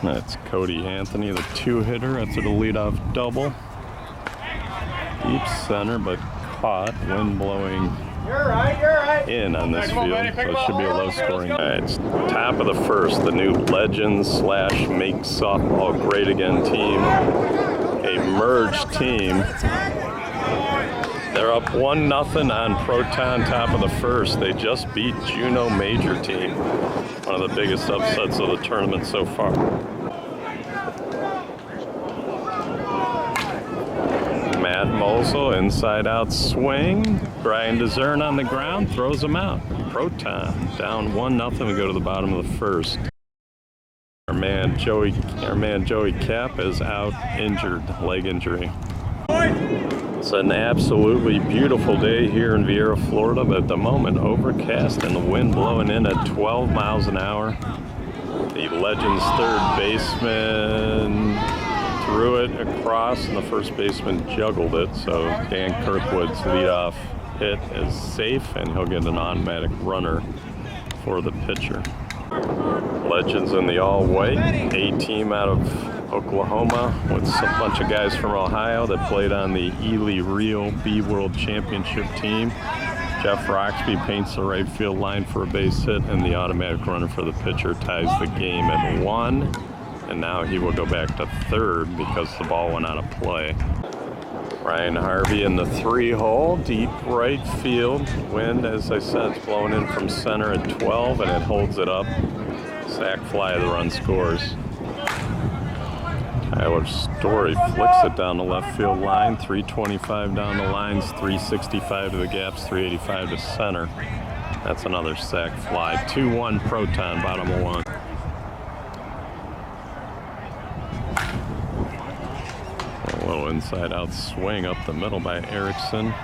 That's Cody Anthony, the two-hitter after the leadoff double. Deep center, but caught. Wind blowing in on this field, so it should be a low-scoring. All right, it's top of the first. The new Legendz / Make Softball Great Again team, a merged team. They're up 1-0 on Proton, top of the first. They just beat Juneau Major team, one of the biggest upsets of the tournament so far. Matt Mosel, inside-out swing. Brian DeZern on the ground, throws him out. Proton down 1-0. We go to the bottom of the first. Our man Joey Cap is out injured, leg injury. It's an absolutely beautiful day here in Viera, Florida, but at the moment overcast and the wind blowing in at 12 miles an hour. The Legendz third baseman threw it across and the first baseman juggled it, so Dan Kirkwood's leadoff hit is safe and he'll get an automatic runner for the pitcher. Legendz in the all-white, A team out of Oklahoma with a bunch of guys from Ohio that played on the Ely Real B World Championship team. Jeff Roxby paints the right field line for a base hit, and the automatic runner for the pitcher ties the game at 1. And now he will go back to third because the ball went out of play. Ryan Harvey in the 3-hole, deep right field. Wind, as I said, is blowing in from center at 12, and it holds it up. Sac fly, the run scores. Tyler Story flicks it down the left field line. 325 down the lines, 365 to the gaps, 385 to center. That's another sac fly. 2-1 Proton, bottom of 1. A little inside out swing up the middle by Erickson.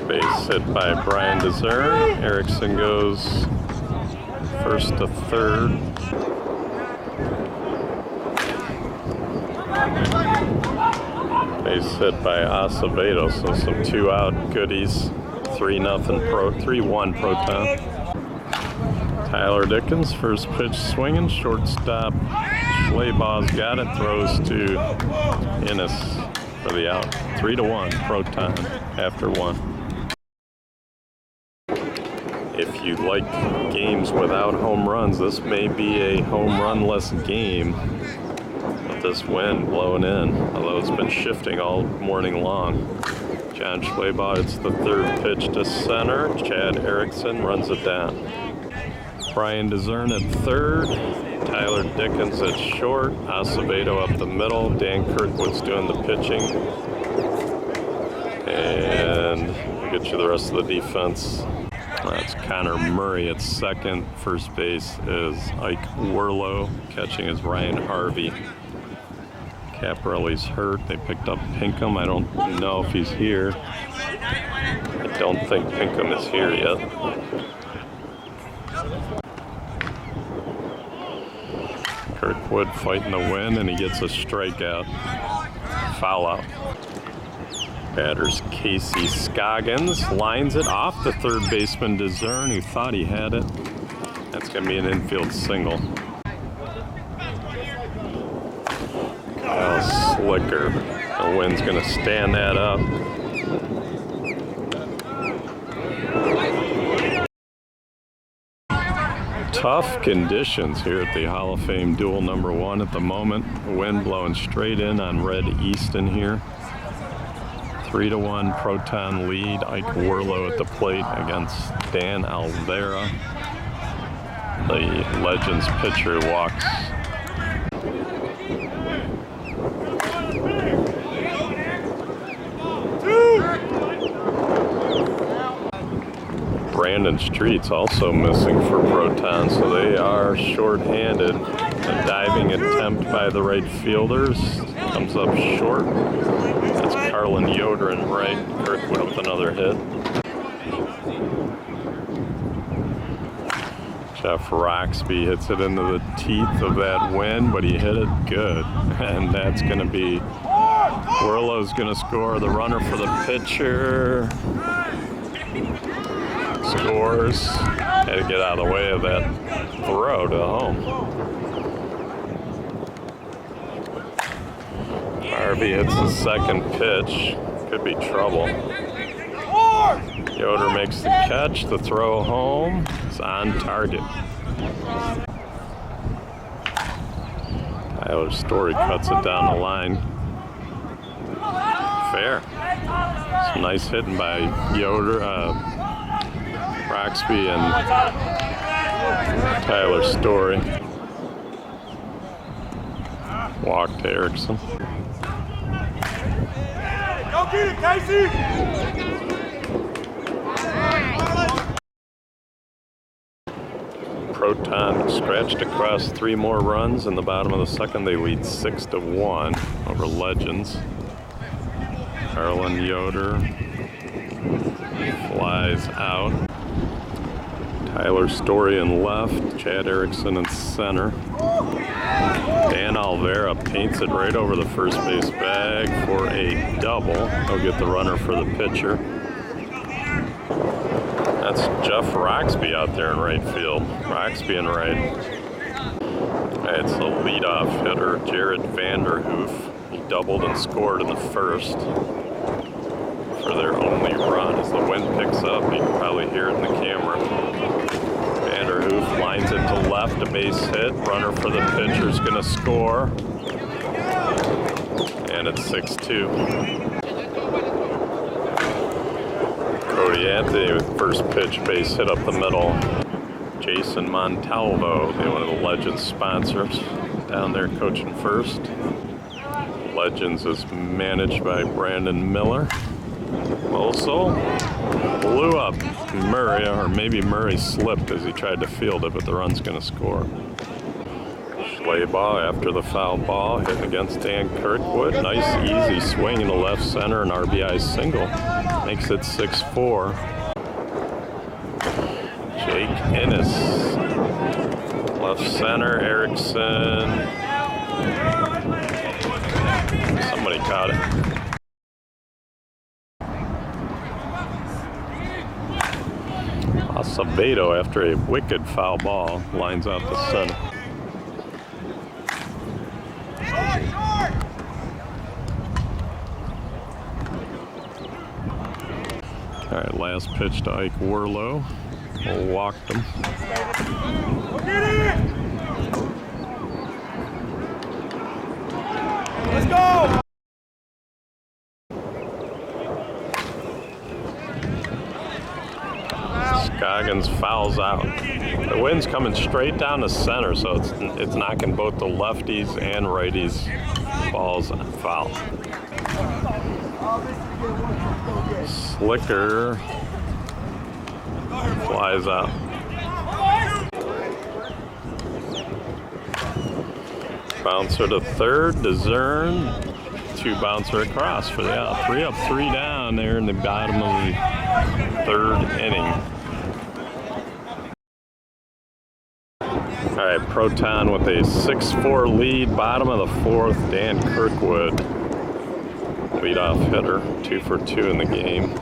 Base hit by Brian DeZern. Erickson goes first to third. Base hit by Acevedo, so some 2-out goodies. 3-1 Proton. Tyler Dickens, first pitch swinging, shortstop. Schlabaugh's got it, throws to Innes for the out. 3-1 Proton after 1. If you like games without home runs, this may be a home run-less game with this wind blowing in, although it's been shifting all morning long. John Schlabaugh, it's the third pitch to center. Chad Erickson runs it down. Brian DeZern at third. Tyler Dickens at short. Acevedo up the middle. Dan Kirkwood's doing the pitching. And we'll get you the rest of the defense. That's Connor Murray at second. First base is Ike Werlo. Catching is Ryan Harvey. Caparelli's hurt. They picked up Pinkham. I don't know if he's here. I don't think Pinkham is here yet. Kirkwood fighting the wind, and he gets a strikeout. Foul out. Batters Casey Scoggins lines it off the third baseman DeZern, who thought he had it. That's going to be an infield single. Kyle Slicker. The wind's going to stand that up. Tough conditions here at the Hall of Fame duel number 1 at the moment. Wind blowing straight in on Red Easton here. 3-1 Proton lead. Ike Werlo at the plate against Dan Alvera. The Legendz pitcher walks. Brandon Street's also missing for Proton, so they are short-handed. A diving attempt by the right fielders comes up short. That's Carlin Yoder in right. Kirkwood with another hit. Jeff Roxby hits it into the teeth of that wind, but he hit it good. And that's going to be, Werlo's going to score the runner for the pitcher. scores. Had to get out of the way of that throw to home. Harvey hits the second pitch. Could be trouble. Yoder makes the catch. The throw home. It's on target. Tyler Story cuts it down the line. Fair. Some nice hitting by Yoder, Roxby, and Tyler Story. Walk to Erickson. Go get it, Casey! Proton scratched across 3 more runs in the bottom of the second. They lead 6-1 over Legendz. Harlan Yoder flies out. Tyler Story in left. Chad Erickson in center. Dan Alvera paints it right over the first base bag for a double. He'll get the runner for the pitcher. That's Jeff Roxby out there in right field. Roxby in right. It's the leadoff hitter, Jared Vanderhoof. He doubled and scored in the first for their only run. As the wind picks up, you can probably hear it in the camera. Vanderhoof lines it to left, a base hit. Runner for the pitcher's gonna score. And it's 6-2. Cody Anthony with first pitch, base hit up the middle. Jason Montalvo, one of the Legendz sponsors, down there coaching first. Legendz is managed by Brandon Miller. Also blew up Murray, or maybe Murray slipped as he tried to field it, but the run's going to score. Schleybaugh after the foul ball, hitting against Dan Kirkwood. Nice easy swing in the left center, an RBI single. Makes it 6-4. Jake Ennis, left center, Erickson. Somebody caught it. Acevedo, after a wicked foul ball, lines out the center. All right, last pitch to Ike Werlo. Walked him. Let's go! Scoggins fouls out. The wind's coming straight down the center, so it's knocking both the lefties and righties balls foul. Slicker flies out. Bouncer to third, DeZern. 2 bouncer across for the out. 3 up, 3 down there in the bottom of the 3rd inning. All right, Proton with a 6-4 lead, bottom of the 4th. Dan Kirkwood, leadoff hitter, 2 for 2 in the game.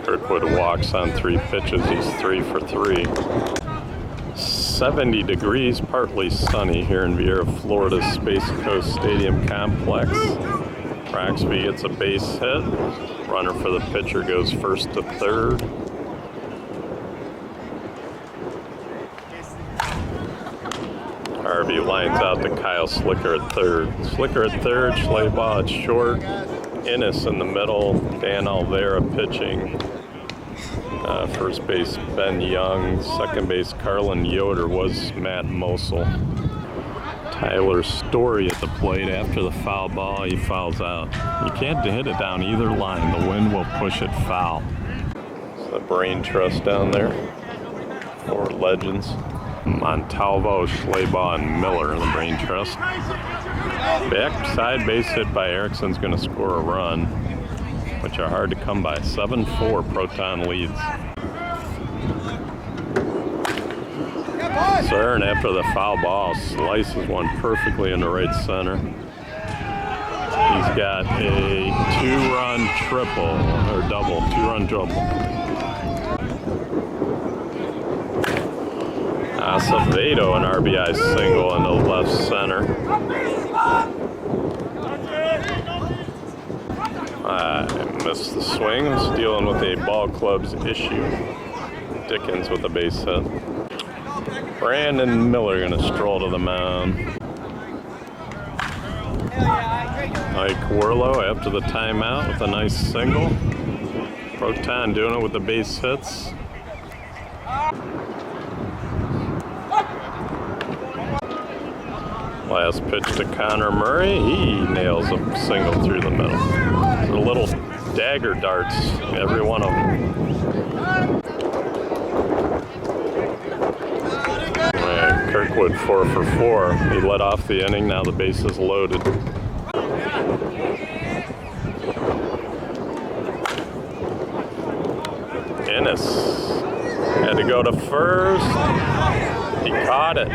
Kirkwood walks on 3 pitches. He's 3 for 3. 70 degrees, partly sunny here in Viera, Florida's Spacecoast Stadium complex. Roxby gets a base hit. Runner for the pitcher goes first to third. Harvey lines out to Kyle Slicker at third. Slicker at third, Schleybaugh at short. Ennis in the middle, Dan Alvera pitching. First base, Ben Young. Second base, Carlin Yoder was Matt Mosel. Tyler Story at the plate after the foul ball. He fouls out. You can't hit it down either line. The wind will push it foul. It's the Brain Trust down there for Legendz. Montalvo, Schleybaugh, and Miller in the Brain Trust. Backside base hit by Erickson's going to score a run, which are hard to come by. 7-4, Proton leads. Cern, after the foul ball, slices one perfectly into right center. He's got a 2-run triple, or double, 2-run double. Acevedo, an RBI single in the left center. I missed the swing. I was dealing with a ball club's issue. Dickens with a base hit. Brandon Miller gonna stroll to the mound. Mike Werlo after the timeout with a nice single. Proton doing it with the base hits. Last pitch to Connor Murray. He nails a single through the middle. The little dagger darts, every one of them. And Kirkwood 4 for 4. He led off the inning. Now the base is loaded. Ennis had to go to first. He caught it.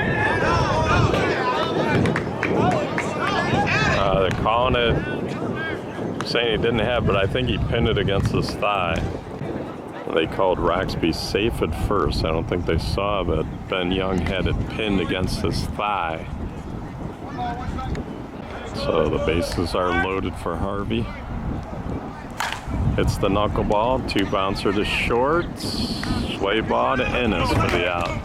They're calling it, saying he didn't have, but I think he pinned it against his thigh. They called Roxby safe at first. I don't think they saw, but Ben Young had it pinned against his thigh. So the bases are loaded for Harvey. Hits the knuckleball, 2-bouncer to short. Sway ball to Ennis for the out.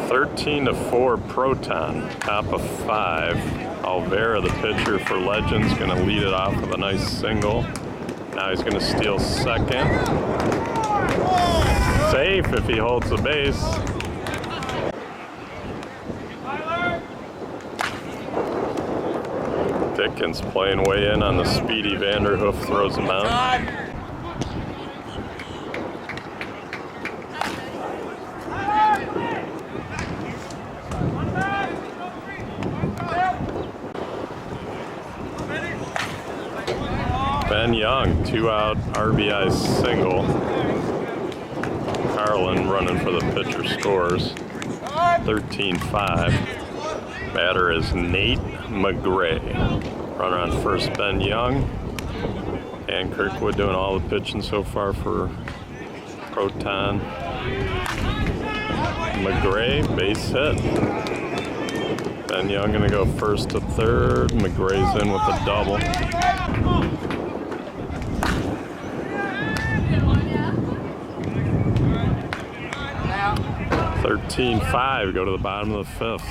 13-4 Proton, top of 5. Viera, the pitcher for Legendz, going to lead it off with a nice single. Now he's going to steal second. Safe if he holds the base. Dickens playing way in on the speedy Vanderhoof, throws him out. Ben Young, 2-out RBI single. Carlin running for the pitcher scores. 13-5. Batter is Nate McGray. Runner on first, Ben Young. And Kirkwood doing all the pitching so far for Proton. McGray, base hit. Ben Young gonna go first to third. McGray's in with a double. 13-5, go to the bottom of the 5th.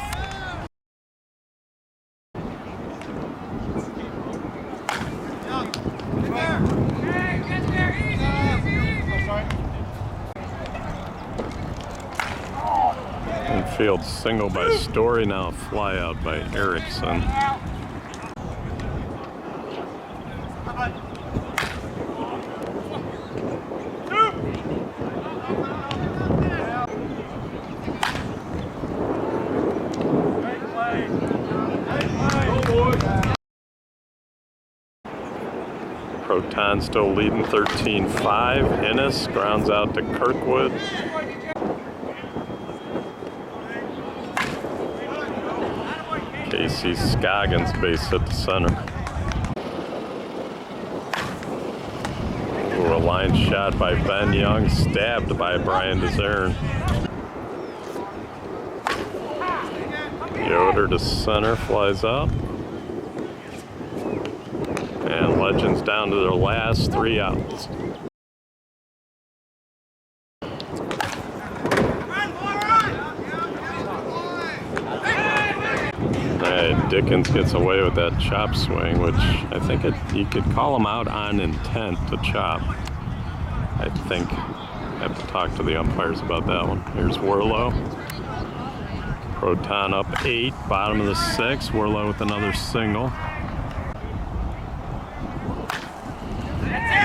Infield single by Story, now a fly out by Erickson. Proton still leading 13-5. Ennis grounds out to Kirkwood. Casey Scoggins base hit the center. Ooh, a line shot by Ben Young, stabbed by Brian DeZern. Yoder to center, flies up. And Legendz down to their last 3 outs. Dickens gets away with that chop swing, which I think you could call him out on intent to chop. I think I have to talk to the umpires about that one. Here's Werlo. Proton up 8, bottom of the 6th. Werlo with another single.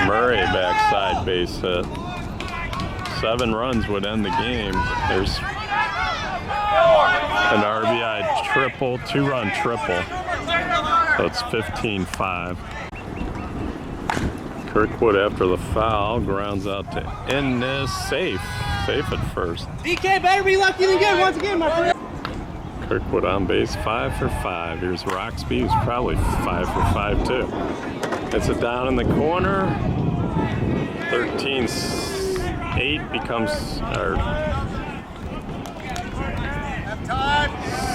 Murray backside base hit. 7 runs would end the game. There's an RBI triple, 2-run triple. So it's 15-5. Kirkwood after the foul grounds out to Ennis. Safe at first. DK better be lucky than good once again, my friend. Kirkwood on base, 5 for 5. Here's Roxby, who's probably 5 for 5 too. Hits it down in the corner. 13-8 becomes, or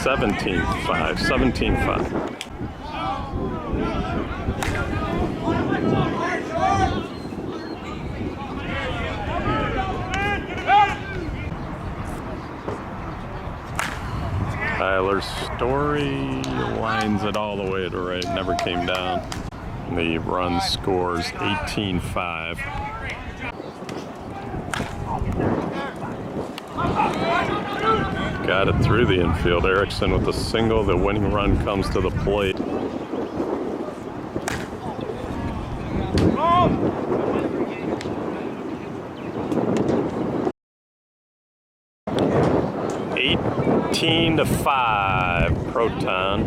17-5. 17-5. Tyler Story lines it all the way to right, never came down. The run scores 18-5. Got it through the infield. Erickson with the single. The winning run comes to the plate. To 5, Proton.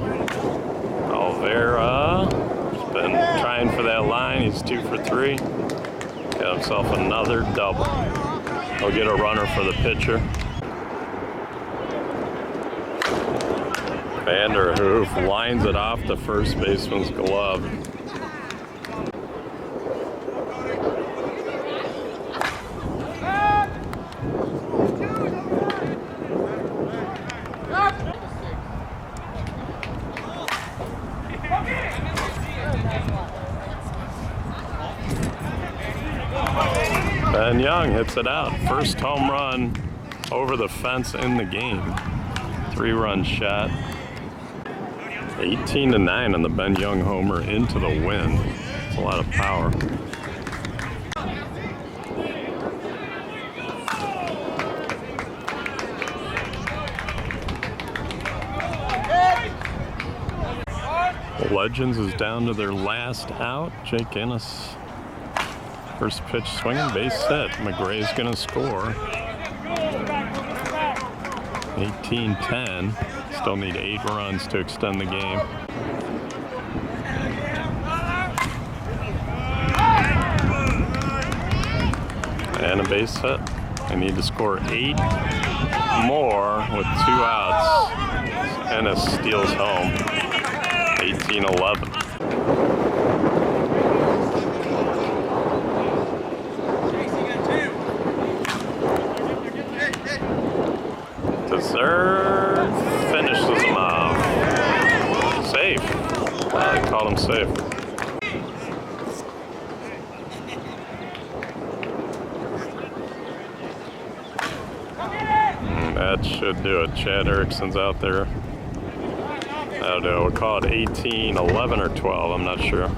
Viera has been trying for that line. He's 2 for 3. Got himself another double. He'll get a runner for the pitcher. Vanderhoof lines it off the first baseman's glove. Ben Young hits it out. First home run over the fence in the game. 3-run shot. 18-9 on the Ben Young homer into the wind. It's a lot of power. Legendz is down to their last out. Jake Ennis. First pitch swinging, base hit. McGray's gonna score. 18-10. Still need 8 runs to extend the game. And a base hit. They need to score 8 more with 2 outs. Ennis steals home. 18-11. Deserve finishes him off. Safe. They called him safe. That should do it. Chad Erickson's out there. I don't know, we'll call it 18, 11, or 12, I'm not sure.